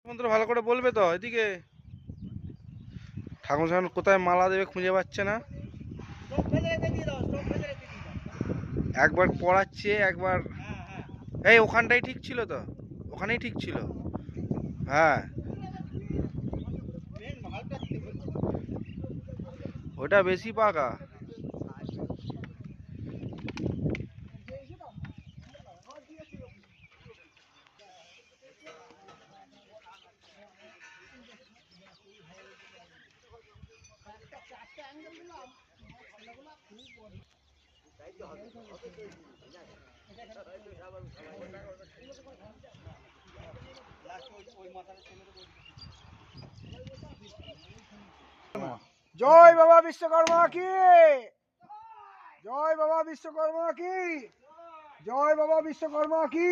মন্ত্র ভালো করে বলবে তো। এদিকে ঠাকুর সামনে কোথায় মালা দেবে খুঁজে পাচ্ছে না। একবার পড়াচ্ছে একবার। এই ওখানটাই ঠিক ছিল তো, ওখানেই ঠিক ছিল। হ্যাঁ ওটা বেশি পাকা। জয় বাবা বিশ্বকর্মা কি, জয় বাবা বিশ্বকর্মা কি, জয় বাবা বিশ্বকর্মা কি।